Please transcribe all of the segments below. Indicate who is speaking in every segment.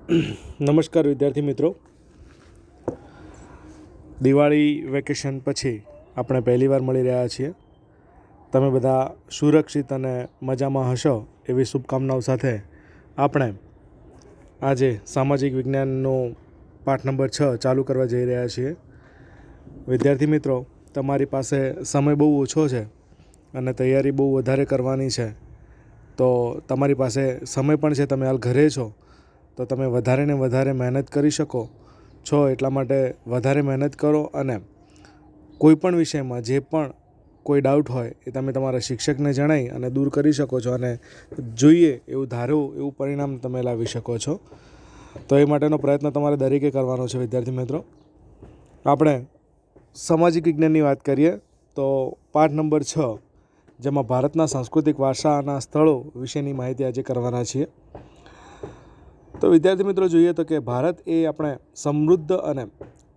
Speaker 1: નમસ્કાર વિદ્યાર્થી મિત્રો, દિવાળી વેકેશન પછી આપણે પહેલીવાર મળી રહ્યા છીએ. તમે બધા સુરક્ષિત અને મજામાં હશો એવી શુભકામનાઓ સાથે આપણે આજે સામાજિક વિજ્ઞાનનો પાઠ નંબર 6 ચાલુ કરવા જઈ રહ્યા છીએ. વિદ્યાર્થી મિત્રો, તમારી પાસે સમય બહુ ઓછો છે અને તૈયારી બહુ વધારે કરવાની છે, તો તમારી પાસે સમય પણ છે, તમે હાલ ઘરે છો, તો તમે વધારે ને વધારે મહેનત કરી શકો છો. એટલા માટે વધારે મહેનત કરો અને કોઈ પણ વિષયમાં જે પણ કોઈ ડાઉટ હોય એ તમે તમારા શિક્ષકને જણાવી અને દૂર કરી શકો છો અને જોઈએ એવું ધારો એવું પરિણામ તમે લાવી શકો છો. તો એ માટેનો પ્રયત્ન તમારે દરેકે કરવાનો છે. વિદ્યાર્થી મિત્રો, આપણે સામાજિક વિજ્ઞાનની વાત કરીએ તો પાઠ નંબર 6, જેમાં ભારતના સાંસ્કૃતિક વારસાના સ્થળો વિશેની માહિતી આજે કરવાના છીએ. તો વિદ્યાર્થી મિત્રો, જોઈએ તો કે ભારત એ આપણે સમૃદ્ધ અને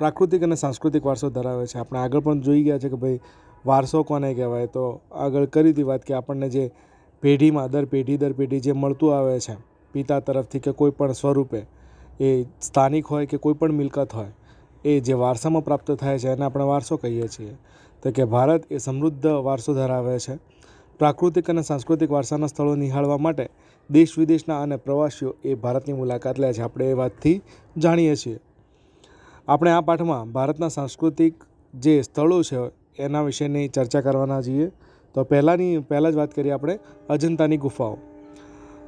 Speaker 1: પ્રાકૃતિક અને સાંસ્કૃતિક વારસો ધરાવે છે. આપણે આગળ પણ જોઈ ગયા છે કે ભાઈ વારસો કોને કહેવાય. તો આગળ કરી હતી વાત કે આપણને જે પેઢીમાં દર પેઢી જે મળતું આવે છે પિતા તરફથી કે કોઈ પણ સ્વરૂપે, એ સ્થાનિક હોય કે કોઈ પણ મિલકત હોય, એ જે વારસામાં પ્રાપ્ત થાય છે એને આપણે વારસો કહીએ છીએ. તો કે ભારત એ સમૃદ્ધ વારસો ધરાવે છે. પ્રાકૃતિક અને સાંસ્કૃતિક વારસાના સ્થળો નિહાળવા માટે દેશ વિદેશના અને પ્રવાસીઓ એ ભારતની મુલાકાત લે છે. આપણે એ વાતથી જાણીએ છીએ. આપણે આ પાઠમાં ભારતના સાંસ્કૃતિક જે સ્થળો છે એના વિશેની ચર્ચા કરવાના છીએ. તો પહેલાં જ વાત કરીએ આપણે અજંતાની ગુફાઓ.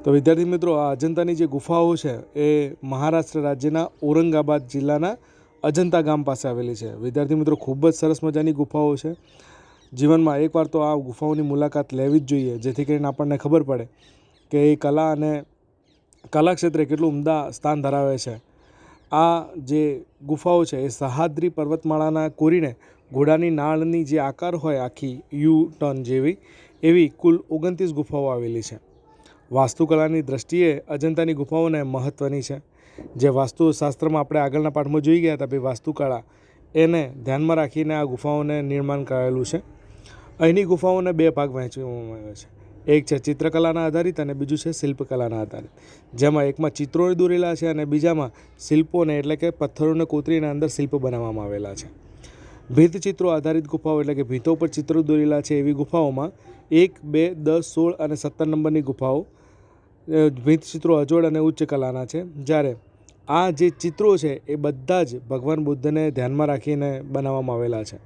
Speaker 1: તો વિદ્યાર્થી મિત્રો, આ અજંતાની જે ગુફાઓ છે એ મહારાષ્ટ્ર રાજ્યના ઔરંગાબાદ જિલ્લાના અજંતા ગામ પાસે આવેલી છે. વિદ્યાર્થી મિત્રો, ખૂબ જ સરસ મજાની ગુફાઓ છે. જીવનમાં એકવાર તો આ ગુફાઓની મુલાકાત લેવી જ જોઈએ, જેથી કરીને આપણને ખબર પડે કે એ કલા અને કલા ક્ષેત્રે કેટલું ઉમદા સ્થાન ધરાવે છે. આ જે ગુફાઓ છે એ સહ્યાદ્રી પર્વતમાળાના કોરીને ઘોડાની નાળની જે આકાર હોય આખી યુ ટર્ન જેવી, એવી કુલ 29 ગુફાઓ આવેલી છે. વાસ્તુકલાની દ્રષ્ટિએ અજંતાની ગુફાઓને મહત્ત્વની છે. જે વાસ્તુશાસ્ત્રમાં આપણે આગળના પાઠમાં જોઈ ગયા હતા, ભાઈ વાસ્તુકળા એને ધ્યાનમાં રાખીને આ ગુફાઓને નિર્માણ કરાયેલું છે. અહીંની ગુફાઓને 2 ભાગ વહેંચવામાં આવ્યા છે. એક છે ચિત્રકલાના આધારિત અને બીજું છે શિલ્પકલાના આધારિત. જેમાં એકમાં ચિત્રો દોરેલા છે અને બીજામાં શિલ્પોને એટલે કે પથ્થરોને કોતરીને અંદર શિલ્પ બનાવવામાં આવેલા છે. ભીંતચિત્રો આધારિત ગુફાઓ એટલે કે ભીંતો પર ચિત્રો દોરેલા છે એવી ગુફાઓમાં 1, 2, 10, 16 અને 17 નંબરની ગુફાઓ ભીંતચિત્રો અજોડ અને ઉચ્ચ કલાના છે. જ્યારે આ જે ચિત્રો છે એ બધા જ ભગવાન બુદ્ધને ધ્યાનમાં રાખીને બનાવવામાં આવેલા છે.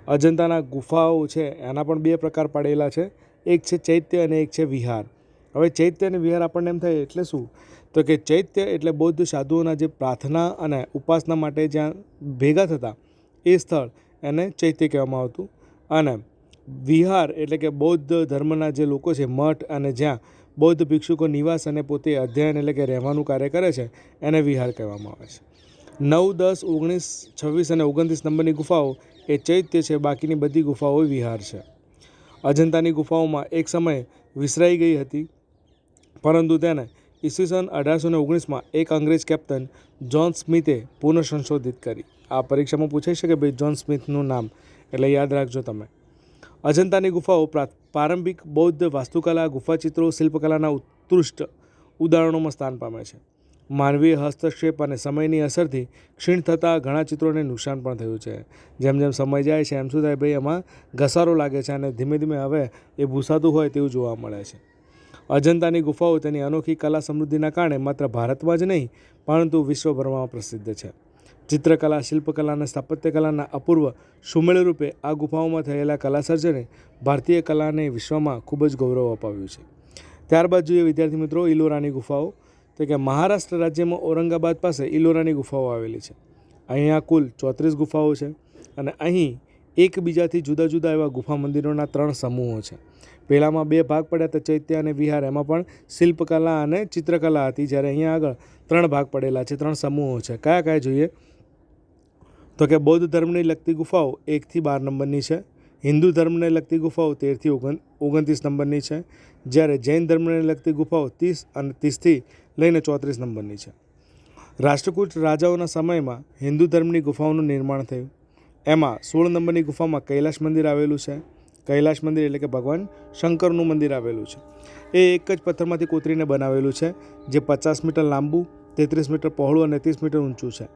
Speaker 1: અજંતાના ગુફાઓ છે એના પણ 2 પ્રકાર પાડેલા છે. એક છે ચૈત્ય અને એક છે વિહાર. હવે ચૈત્ય અને વિહાર આપણને એમ થાય એટલે શું? તો કે ચૈત્ય એટલે બૌદ્ધ સાધુઓના જે પ્રાર્થના અને ઉપાસના માટે જ્યાં ભેગા થતા એ સ્થળ, એને ચૈત્ય કહેવામાં આવતું. અને વિહાર એટલે કે બૌદ્ધ ધર્મના જે લોકો છે, મઠ, અને જ્યાં બૌદ્ધ ભિક્ષુકો નિવાસ અને પોતે અધ્યયન એટલે કે રહેવાનું કાર્ય કરે છે, એને વિહાર કહેવામાં આવે છે. 9, 10, 19, 26 અને 29 નંબરની ગુફાઓ એ ચૈત્ય છે. બાકીની બધી ગુફાઓ વિહાર છે. અજંતાની ગુફાઓમાં એક સમયે વિસરાઈ ગઈ હતી, પરંતુ તેને ઈસવીસન 1819માં એક અંગ્રેજ કેપ્ટન જ્હોન સ્મિથે પુનઃસંશોધિત કરી. આ પરીક્ષામાં પૂછાઈ શકે ભાઈ જ્હોન સ્મિથનું નામ, એટલે યાદ રાખજો તમે. અજંતાની ગુફાઓ પ્રારંભિક બૌદ્ધ વાસ્તુકલા, ગુફાચિત્રો, શિલ્પકલાના ઉત્કૃષ્ટ ઉદાહરણોમાં સ્થાન પામે છે. માનવીય હસ્તક્ષેપ અને સમયની અસરથી ક્ષીણ થતાં ઘણા ચિત્રોને નુકસાન પણ થયું છે. જેમ જેમ સમય જાય છે એમ શું થાય ભાઈ, એમાં ઘસારો લાગે છે અને ધીમે ધીમે હવે એ ભૂસાતું હોય તેવું જોવા મળે છે. અજંતાની ગુફાઓ તેની અનોખી કલા સમૃદ્ધિના કારણે માત્ર ભારતમાં જ નહીં પરંતુ વિશ્વભરમાં પ્રસિદ્ધ છે. ચિત્રકલા, શિલ્પકલા અને સ્થાપત્યકલાના અપૂર્વ સુમેળ રૂપે આ ગુફાઓમાં થયેલા કલા સર્જને ભારતીય કલાને વિશ્વમાં ખૂબ જ ગૌરવ અપાવ્યું છે. ત્યારબાદ જોઈએ વિદ્યાર્થી મિત્રો ઇલોરાની ગુફાઓ. તો કે મહારાષ્ટ્ર રાજ્યમાં ઔરંગાબાદ પાસે ઇલોરાની ગુફાઓ આવેલી છે. અહીંયા કુલ 34 ગુફાઓ છે અને અહીં એકબીજાથી જુદા જુદા એવા ગુફા મંદિરોના 3 સમૂહો છે. પહેલામાં 2 ભાગ પડ્યા હતા, ચૈત્ય અને વિહાર. એમાં પણ શિલ્પકલા અને ચિત્રકલા હતી. જ્યારે અહીંયા આગળ 3 ભાગ પડેલા છે, 3 સમૂહો છે. કયા કયા જોઈએ? તો કે બૌદ્ધ ધર્મને લગતી ગુફાઓ 1 થી 12 નંબરની છે. હિન્દુ ધર્મને લગતી ગુફાઓ 13 થી 29 નંબરની છે. જ્યારે જૈન ધર્મને લગતી ગુફાઓ 30થી લઈને 34 નંબરની છે. રાષ્ટ્રકૂટ રાજાઓના સમયમાં હિન્દુ ધર્મની ગુફાઓનું નિર્માણ થયું. એમાં 16 નંબરની ગુફામાં કૈલાશ મંદિર આવેલું છે. કૈલાશ મંદિર એટલે કે ભગવાન શંકરનું મંદિર આવેલું છે. એ એક જ પથ્થરમાંથી કોતરીને બનાવેલું છે, જે 50 મીટર લાંબુ, 33 મીટર પહોળું અને 30 મીટર ઊંચું છે.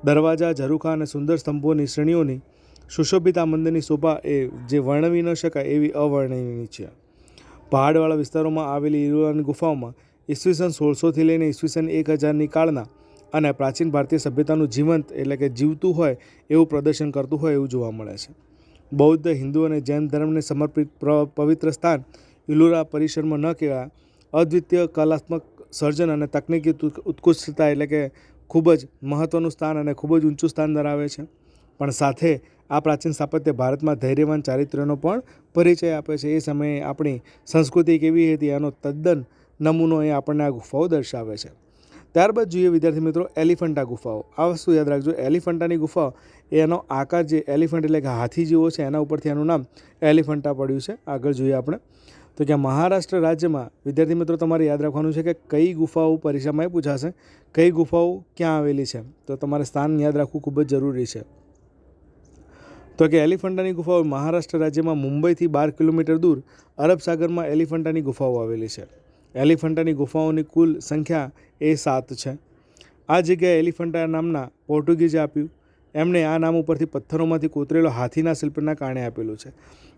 Speaker 1: દરવાજા, ઝરૂખા અને સુંદર સ્તંભોની શ્રેણીઓની સુશોભિત આ મંદિરની શોભા એ જે વર્ણવી ન શકાય એવી અવર્ણનીય છે. પહાડવાળા વિસ્તારોમાં આવેલી ઈલોરાની ગુફાઓમાં ઈસવીસન 1600થી લઈને ઈસવીસન 1000ની કાળના અને પ્રાચીન ભારતીય સભ્યતાનું જીવંત એટલે કે જીવતું હોય એવું પ્રદર્શન કરતું હોય એવું જોવા મળે છે. બૌદ્ધ, હિન્દુ અને જૈન ધર્મને સમર્પિત પવિત્ર સ્થાન ઇલોરા પરિસરમાં ન કેવા અદ્વિતીય કલાત્મક સર્જન અને તકનીકી ઉત્કૃષ્ટતા એટલે કે ખૂબ જ મહત્ત્વનું સ્થાન અને ખૂબ જ ઊંચું સ્થાન ધરાવે છે. પણ સાથે આ પ્રાચીન સ્થાપત્ય ભારતમાં ધૈર્યવાન ચારિત્ર્યનો પણ પરિચય આપે છે. એ સમયે આપણી સંસ્કૃતિ કેવી હતી એનો તદ્દન નમૂનો એ આપણને આ ગુફાઓ દર્શાવે છે. ત્યારબાદ જોઈએ વિદ્યાર્થી મિત્રો એલિફન્ટા ગુફાઓ. આ વસ્તુ યાદ રાખજો, એલિફન્ટાની ગુફાઓ એનો આકાર જે એલિફન્ટ એટલે કે હાથી જેવો છે એના ઉપરથી એનું નામ એલિફન્ટા પડ્યું છે. આગળ જોઈએ આપણે તો કે મહારાષ્ટ્ર રાજ્યમાં વિદ્યાર્થી મિત્રો તમારે યાદ રાખવાનું છે કે કઈ ગુફાઓ પરીક્ષામાં એ પૂછાશે, કઈ ગુફાઓ ક્યાં આવેલી છે, તો તમારે સ્થાન યાદ રાખવું ખૂબ જ જરૂરી છે. તો કે એલિફન્ટાની ગુફાઓ મહારાષ્ટ્ર રાજ્યમાં મુંબઈથી 12 કિલોમીટર દૂર અરબ સાગરમાં એલિફન્ટાની ગુફાઓ આવેલી છે. એલિફન્ટાની ગુફાઓની કુલ સંખ્યા એ 7 છે. આ જગ્યાએ એલિફન્ટા નામના પોર્ટુગીઝે આપ્યું. એમણે આ નામ ઉપરથી પથ્થરોમાંથી કોતરેલો હાથીના શિલ્પના કારણે આપેલું છે.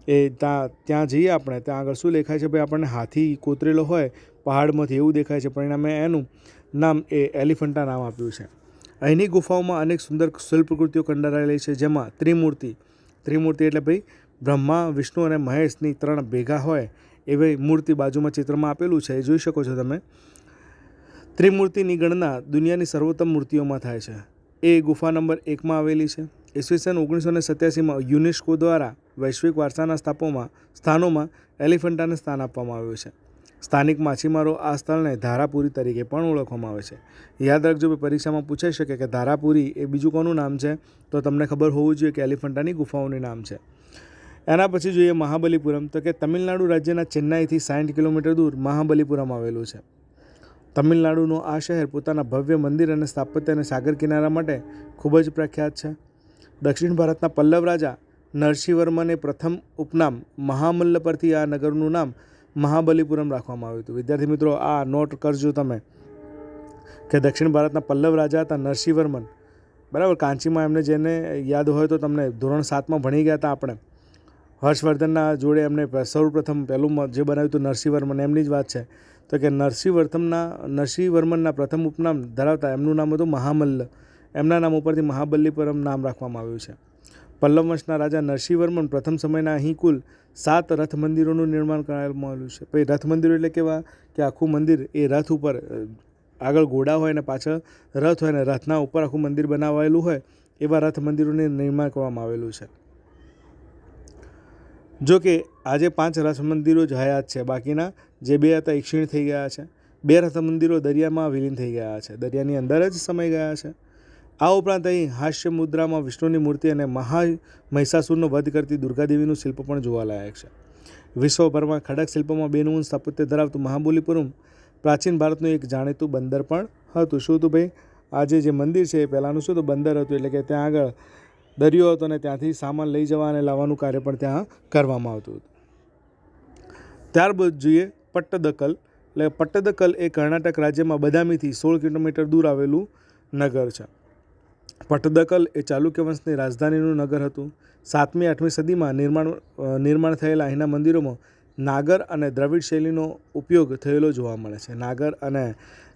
Speaker 1: એ ત્યાં જઈએ આપણે, ત્યાં આગળ શું દેખાય છે ભાઈ, આપણને હાથી કોતરેલો હોય પહાડમાંથી એવું દેખાય છે. પરિણામે એનું નામ એ એલિફન્ટા નામ આપ્યું છે. અહીંની ગુફાઓમાં અનેક સુંદર શિલ્પકૃતિઓ કંડારાયેલી છે, જેમાં ત્રિમૂર્તિ એટલે ભાઈ બ્રહ્મા, વિષ્ણુ અને મહેશની 3 ભેગા હોય એવી મૂર્તિ બાજુમાં ચિત્રમાં આપેલું છે, એ જોઈ શકો છો તમે. ત્રિમૂર્તિની ગણના દુનિયાની સર્વોત્તમ મૂર્તિઓમાં થાય છે. એ ગુફા નંબર 1માં આવેલી છે. ઈસવીસન 1987માં યુનેસ્કો દ્વારા વૈશ્વિક વારસાના સ્થાનોમાં એલિફન્ટાને સ્થાન આપવામાં આવ્યું છે. સ્થાનિક માછીમારો આ સ્થળને ધારાપુરી તરીકે પણ ઓળખવામાં આવે છે. યાદ રાખજો, પરીક્ષામાં પૂછાઈ શકે કે ધારાપુરી એ બીજું કોનું નામ છે, તો તમને ખબર હોવું જોઈએ કે એલિફન્ટાની ગુફાઓનું નામ છે. એના પછી જોઈએ મહાબલીપુરમ. તો કે તમિલનાડુ રાજ્યના ચેન્નાઈથી 60 કિલોમીટર દૂર મહાબલીપુરમ આવેલું છે. તમિલનાડુનું આ શહેર પોતાના ભવ્ય મંદિર અને સ્થાપત્ય અને સાગર કિનારા માટે ખૂબ જ પ્રખ્યાત છે. દક્ષિણ ભારતના પલ્લવ રાજા નરસિંહવર્મને પ્રથમ ઉપનામ મહામલ્લ પરથી આ નગરનું નામ મહાબલીપુરમ રાખવામાં આવ્યું હતું. વિદ્યાર્થી મિત્રો આ નોટ કરજો તમે કે દક્ષિણ ભારતના પલ્લવ રાજા હતા નરસિંહવર્મન, બરાબર. કાંચીમાં એમને જેને યાદ હોય તો તમને ધોરણ 7માં ભણી ગયા હતા આપણે, હર્ષવર્ધનના જોડે એમને સૌપ્રથમ પહેલું જે બનાવ્યું હતું નરસિંહવર્મન, એમની જ વાત છે. તો કે નરસિંહવર્મનના પ્રથમ ઉપનામ ધરાવતા એમનું નામ હતું મહામલ્લ. એમના નામ ઉપરથી મહાબલીપુરમ નામ રાખવામાં આવ્યું છે. પલ્લવ વંશના રાજા નરસિંહવર્મન પ્રથમ સમયના અહીં કુલ 7 રથ મંદિરોનું નિર્માણ કરાવવામાં આવ્યું છે. પછી રથ મંદિરો એટલે કેવા કે આખું મંદિર એ રથ ઉપર આગળ ઘોડા હોય અને પાછળ રથ હોય અને રથના ઉપર આખું મંદિર બનાવાયેલું હોય એવા રથ મંદિરોનું નિર્માણ કરવામાં આવેલું છે. જો કે આજે 5 રથ મંદિરો જ હયાત છે, બાકીના જે 2 હતા એ ક્ષીણ થઈ ગયા છે. 2 રથ મંદિરો દરિયામાં વિલીન થઈ ગયા છે, દરિયાની અંદર જ સમાઈ ગયા છે. આ ઉપરાંત અહીં હાસ્ય મુદ્રામાં વિષ્ણુની મૂર્તિ અને મહિષાસુરનો વધ કરતી દુર્ગાદેવીનું શિલ્પ પણ જોવાલાયક છે. વિશ્વભરમાં ખડક શિલ્પમાં બેનમૂન સ્થાપત્ય ધરાવતું મહાબલીપુરમ પ્રાચીન ભારતનું એક જાણીતું બંદર પણ હતું. શું હતું ભાઈ? આજે જે મંદિર છે એ પહેલાંનું શું હતું? બંદર હતું. એટલે કે ત્યાં આગળ દરિયો હતો અને ત્યાંથી સામાન લઈ જવા અને લાવવાનું કાર્ય પણ ત્યાં કરવામાં આવતું હતું. ત્યારબાદ જોઈએ પટ્ટદકલ. એટલે પટ્ટદકલ એ કર્ણાટક રાજ્યમાં બદામીથી 16 કિલોમીટર દૂર આવેલું નગર છે. પટ્ટદકલ એ ચાલુક્ય વંશની રાજધાનીનું નગર હતું. 7મી 8મી સદીમાં નિર્માણ થયેલા અહીંના મંદિરોમાં નાગર અને દ્રવિડ શૈલીનો ઉપયોગ થયેલો જોવા મળે છે. નાગર અને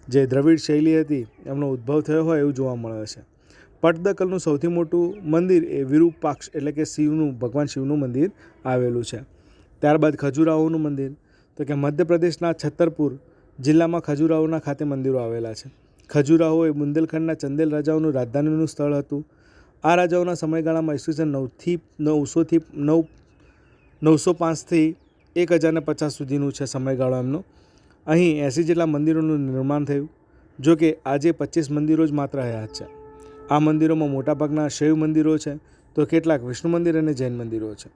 Speaker 1: જે દ્રવિડ શૈલી હતી એમનો ઉદ્ભવ થયો હોય એવું જોવા મળે છે. પટ્ટદકલનું સૌથી મોટું મંદિર એ વિરૂપાક્ષ એટલે કે ભગવાન શિવનું મંદિર આવેલું છે. ત્યારબાદ ખજુરાહોનું મંદિર. તો કે મધ્યપ્રદેશના છતરપુર જિલ્લામાં ખજુરાહોના ખાતે મંદિરો આવેલા છે. ખજુરાહો એ બુંદેલખંડના ચંદેલ રાજાઓનું રાજધાનીનું સ્થળ હતું. આ રાજાઓના સમયગાળામાં ઈસવીસન 905થી 1050 સુધીનું છે સમયગાળો એમનો. અહીં 80 જેટલા મંદિરોનું નિર્માણ થયું. જો કે આજે 25 મંદિરો જ માત્ર હયાત છે. આ મંદિરોમાં મોટાભાગના શૈવ મંદિરો છે, તો કેટલાક વિષ્ણુ મંદિર અને જૈન મંદિરો છે.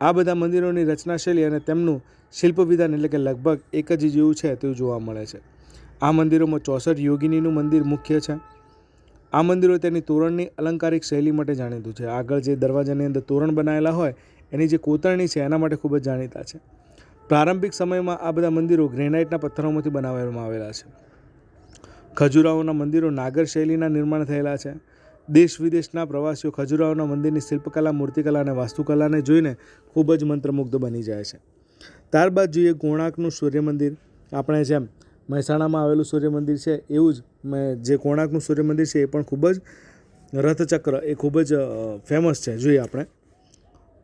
Speaker 1: આ બધા મંદિરોની રચનાશૈલી અને તેમનું શિલ્પવિધાન એટલે કે લગભગ એક જ જેવું છે તેવું જોવા મળે છે. આ મંદિરોમાં 64 યોગિનીનું મંદિર મુખ્ય છે. આ મંદિરો તેની તોરણની અલંકારિક શૈલી માટે જાણીતું છે. આગળ જે દરવાજાની અંદર તોરણ બનાવેલા હોય એની જે કોતરણી છે એના માટે ખૂબ જ જાણીતા છે. પ્રારંભિક સમયમાં આ બધા મંદિરો ગ્રેનાઇટના પથ્થરોમાંથી બનાવવામાં આવેલા છે. ખજુરાહોના મંદિરો નાગર શૈલીના નિર્માણ થયેલા છે. દેશ વિદેશના પ્રવાસીઓ ખજુરાહોના મંદિરની શિલ્પકલા, મૂર્તિકલા અને વાસ્તુકલાને જોઈને ખૂબ જ મંત્રમુગ્ધ બની જાય છે. ત્યારબાદ જોઈએ કોણાર્કનું સૂર્ય મંદિર. આપણે જેમ મહેસાણામાં આવેલું સૂર્ય મંદિર છે એવું જ જે કોણાર્કનું સૂર્ય મંદિર છે એ પણ ખૂબ જ રથચક્ર એ ખૂબ જ ફેમસ છે. જોઈએ આપણે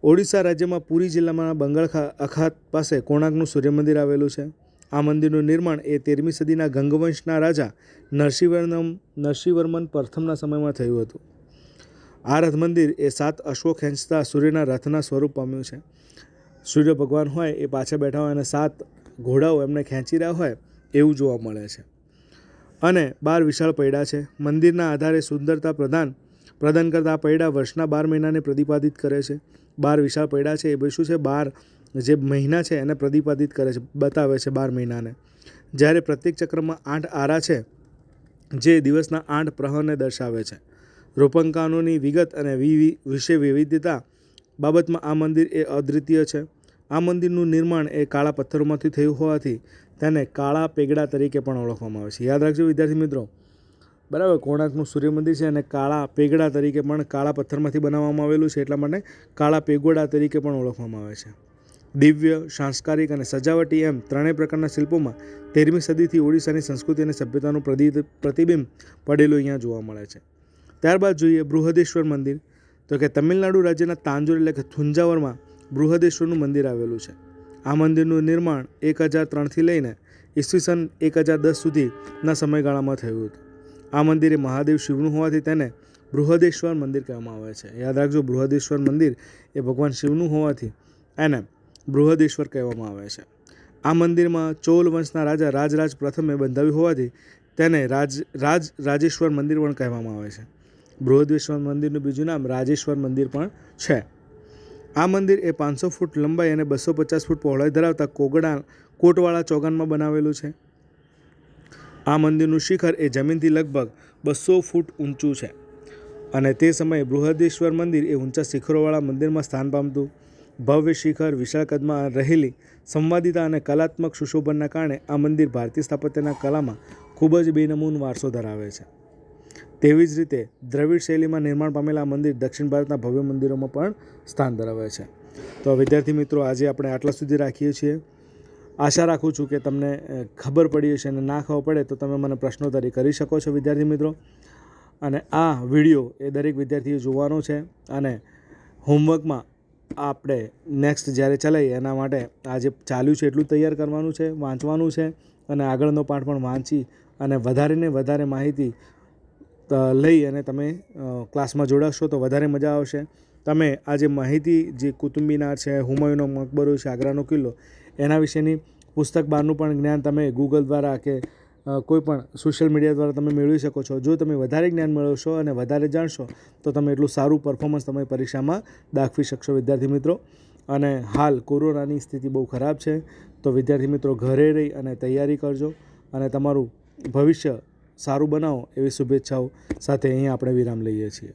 Speaker 1: ઓડિશા રાજ્યમાં પુરી જિલ્લામાં બંગાળ અખાત પાસે કોણાર્કનું સૂર્ય મંદિર આવેલું છે. આ મંદિરનું નિર્માણ એ 13મી સદીના ગંગવંશના રાજા નરસિંહવર્મન પ્રથમના સમયમાં થયું હતું. આ રથ મંદિર એ 7 અશ્વો ખેંચતા સૂર્યના રથના સ્વરૂપ પામ્યું છે. સૂર્ય ભગવાન હોય એ પાછળ બેઠા હોય અને 7 ઘોડાઓ એમને ખેંચી રહ્યા હોય એવું જોવા મળે છે. અને 12 વિશાળ પૈડા છે. મંદિરના આધારે સુંદરતા પ્રદાન કરતા આ પૈડા વર્ષના 12 મહિનાને પ્રતિપાદિત કરે છે. 12 વિશાળ પૈડા છે એ શું છે, 12 જે મહિના છે એને પ્રતિપાદિત કરે છે, બતાવે છે 12 મહિનાને. જ્યારે પ્રત્યેક ચક્રમાં 8 આરા છે જે દિવસના 8 પ્રહરને દર્શાવે છે. રોપંકાનોની વિગત અને વિશે વિવિધતા બાબતમાં આ મંદિર એ અદ્વિતીય છે. આ મંદિરનું નિર્માણ એ કાળા પથ્થરોમાંથી થયું હોવાથી તેને કાળા પેગડા તરીકે પણ ઓળખવામાં આવે છે. યાદ રાખજો વિદ્યાર્થી મિત્રો, બરાબર. કોણાર્કનું સૂર્ય મંદિર છે અને કાળા પેગડા તરીકે પણ કાળા પથ્થરમાંથી બનાવવામાં આવેલું છે, એટલા માટે કાળા પેગોડા તરીકે પણ ઓળખવામાં આવે છે. દિવ્ય, સાંસ્કારિક અને સજાવટી એમ ત્રણેય પ્રકારના શિલ્પોમાં 13મી સદીથી ઓડિશાની સંસ્કૃતિ અને સભ્યતાનું પ્રતિબિંબ પડેલું અહીંયા જોવા મળે છે. ત્યારબાદ જોઈએ બૃહદેશ્વર મંદિર. તો કે તમિલનાડુ રાજ્યના તાંજોર એટલે કે થુંજાવરમાં બૃહદેશ્વરનું મંદિર આવેલું છે. આ મંદિરનું નિર્માણ 1003થી લઈને ઈસવીસન 1010 સુધીના સમયગાળામાં થયું હતું. આ મંદિર એ મહાદેવ શિવનું હોવાથી તેને બૃહદેશ્વર મંદિર કહેવામાં આવે છે. યાદ રાખજો, બૃહદેશ્વર મંદિર એ ભગવાન શિવનું હોવાથી એને બૃહદેશ્વર કહેવામાં આવે છે. આ મંદિરમાં ચોલ વંશના રાજા રાજરાજ પ્રથમે બંધાવ્યું હોવાથી તેને રાજેશ્વર મંદિર પણ કહેવામાં આવે છે. બૃહદેશ્વર મંદિરનું બીજું નામ રાજેશ્વર મંદિર પણ છે. આ મંદિર એ 500 ફૂટ લંબાઈ અને 250 ફૂટ પહોળાઈ ધરાવતા કોટવાળા ચોગાનમાં બનાવેલું છે. આ મંદિરનું શિખર એ જમીનથી લગભગ 200 ફૂટ ઊંચું છે અને તે સમયે બૃહદેશ્વર મંદિર એ ઊંચા શિખરોવાળા મંદિરમાં સ્થાન પામતું. ભવ્ય શિખર, વિશાળ કદમાં રહેલી સંવાદિતા અને કલાત્મક સુશોભનના કારણે આ મંદિર ભારતીય સ્થાપત્યના કલામાં ખૂબ જ બેનમૂન વારસો ધરાવે છે. તેવી જ રીતે દ્રવિડ શૈલીમાં નિર્માણ પામેલા આ મંદિર દક્ષિણ ભારતના ભવ્ય મંદિરોમાં પણ સ્થાન ધરાવે છે. તો વિદ્યાર્થી મિત્રો, આજે આપણે આટલા સુધી રાખીએ છીએ. આશા રાખું છું કે તમને ખબર પડી હશે અને ના ખબર પડે તો તમે મને પ્રશ્નોત્તરી કરી શકો છો વિદ્યાર્થી મિત્રો. અને આ વિડીયો એ દરેક વિદ્યાર્થીએ જોવાનો છે અને હોમવર્કમાં આપણે નેક્સ્ટ જ્યારે ચલાવીએ એના માટે આજે ચાલ્યું છે એટલું તૈયાર કરવાનું છે, વાંચવાનું છે અને આગળનો પાઠ પણ વાંચી અને વધારે માહિતી લઈ અને તમે ક્લાસમાં જોડાશો તો વધારે મજા આવશે. તમે આજે માહિતી જે કુતુબ મિનાર છે, હુમાયુનો મકબરો છે, આગ્રાનો કિલ્લો, એના વિશેની પુસ્તક બહારનું પણ જ્ઞાન તમે ગૂગલ દ્વારા કે કોઈ પણ સોશિયલ મીડિયા દ્વારા તમે મેળવી શકો છો. જો તમે વધારે જ્ઞાન મેળવશો અને વધારે જાણશો તો તમે એટલું સારું પરફોર્મન્સ તમે પરીક્ષામાં દાખવી શકશો વિદ્યાર્થી મિત્રો. અને હાલ કોરોનાની સ્થિતિ બહુ ખરાબ છે, તો વિદ્યાર્થી મિત્રો ઘરે રહી અને તૈયારી કરજો અને તમારું ભવિષ્ય સારું બનાવો એવી શુભેચ્છાઓ સાથે અહીં આપણે વિરામ લઈએ છીએ.